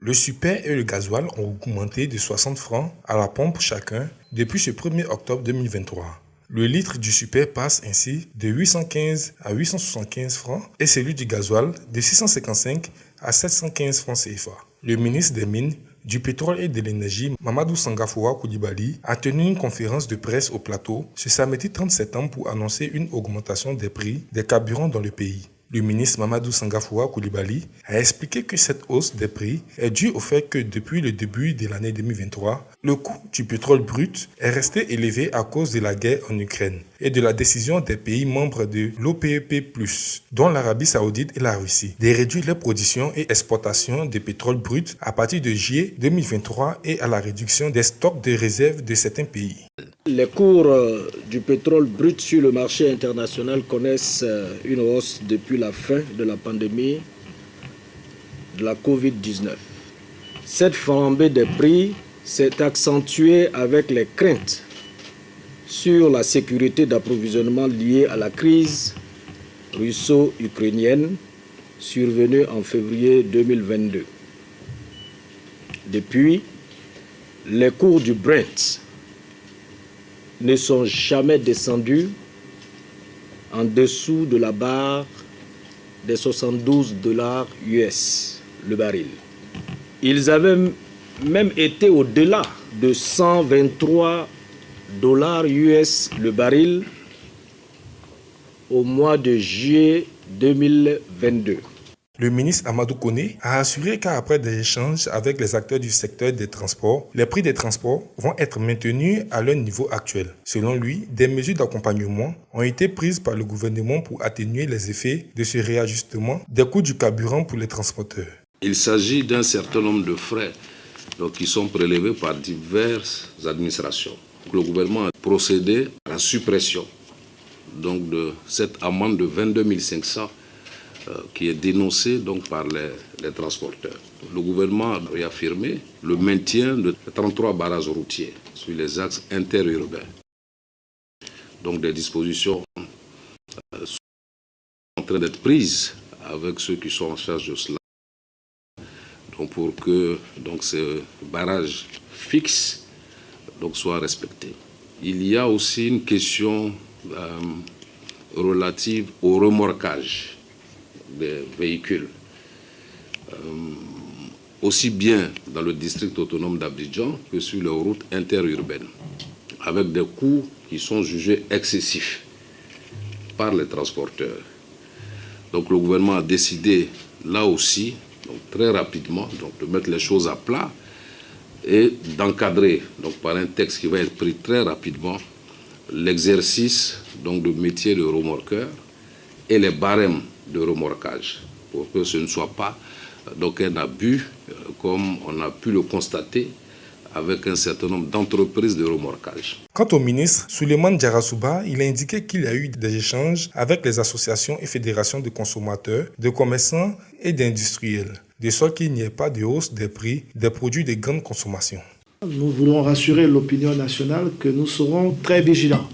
Le super et le gasoil ont augmenté de 60 francs à la pompe chacun depuis ce 1er octobre 2023. Le litre du super passe ainsi de 815 à 875 francs et celui du gasoil de 655 à 715 francs CFA. Le ministre des Mines, du Pétrole et de l'Énergie, Mamadou Sangafoua Coulibaly, a tenu une conférence de presse au plateau ce samedi 30 septembre pour annoncer une augmentation des prix des carburants dans le pays. Le ministre Mamadou Sangafoua Coulibaly a expliqué que cette hausse des prix est due au fait que depuis le début de l'année 2023, le coût du pétrole brut est resté élevé à cause de la guerre en Ukraine et de la décision des pays membres de l'OPEP+, dont l'Arabie Saoudite et la Russie, de réduire les productions et exportations de pétrole brut à partir de juillet 2023 et à la réduction des stocks de réserve de certains pays. Les cours du pétrole brut sur le marché international connaissent une hausse depuis la fin de la pandémie de la Covid-19. Cette flambée des prix s'est accentuée avec les craintes sur la sécurité d'approvisionnement liée à la crise russo-ukrainienne survenue en février 2022. Depuis, les cours du Brent ne sont jamais descendus en dessous de la barre des 72 $ US le baril. Ils avaient même été au-delà de 123 $ US le baril au mois de juillet 2022. Le ministre Amadou Koné a assuré qu'après des échanges avec les acteurs du secteur des transports, les prix des transports vont être maintenus à leur niveau actuel. Selon lui, des mesures d'accompagnement ont été prises par le gouvernement pour atténuer les effets de ce réajustement des coûts du carburant pour les transporteurs. Il s'agit d'un certain nombre de frais qui sont prélevés par diverses administrations. Le gouvernement a procédé à la suppression de cette amende de 22 500 qui est dénoncé par les transporteurs. Le gouvernement a réaffirmé le maintien de 33 barrages routiers sur les axes interurbains. Donc des dispositions sont en train d'être prises avec ceux qui sont en charge de cela pour que ces barrages fixes soient respectés. Il y a aussi une question relative au remorquage des véhicules, aussi bien dans le district autonome d'Abidjan que sur les routes interurbaines, avec des coûts qui sont jugés excessifs par les transporteurs. Donc le gouvernement a décidé là aussi, très rapidement, de mettre les choses à plat et d'encadrer, par un texte qui va être pris très rapidement, l'exercice du métier de remorqueur et les barèmes de remorquage, pour que ce ne soit pas un abus, comme on a pu le constater avec un certain nombre d'entreprises de remorquage. Quant au ministre Souleymane Diarra-Souba, il a indiqué qu'il y a eu des échanges avec les associations et fédérations de consommateurs, de commerçants et d'industriels, de sorte qu'il n'y ait pas de hausse des prix des produits de grande consommation. Nous voulons rassurer l'opinion nationale que nous serons très vigilants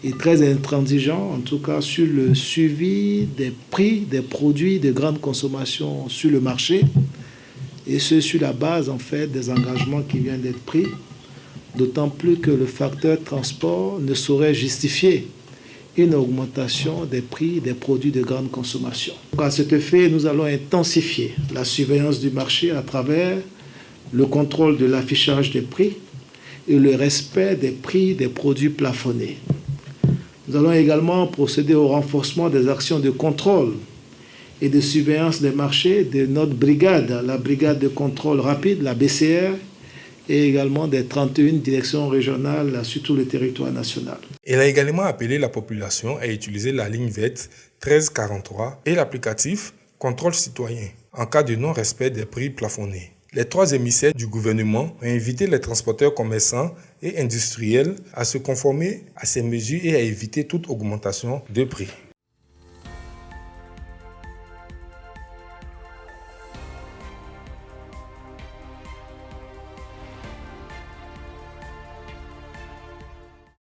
et très intransigeants, en tout cas sur le suivi des prix des produits de grande consommation sur le marché, et ce sur la base des engagements qui viennent d'être pris, d'autant plus que le facteur transport ne saurait justifier une augmentation des prix des produits de grande consommation. À cet effet, nous allons intensifier la surveillance du marché à travers le contrôle de l'affichage des prix et le respect des prix des produits plafonnés. Nous allons également procéder au renforcement des actions de contrôle et de surveillance des marchés de notre brigade, la brigade de contrôle rapide, la BCR, et également des 31 directions régionales sur tout le territoire national. Il a également appelé la population à utiliser la ligne verte 1343 et l'applicatif Contrôle citoyen en cas de non-respect des prix plafonnés. Les 3 émissaires du gouvernement ont invité les transporteurs, commerçants et industriels à se conformer à ces mesures et à éviter toute augmentation de prix.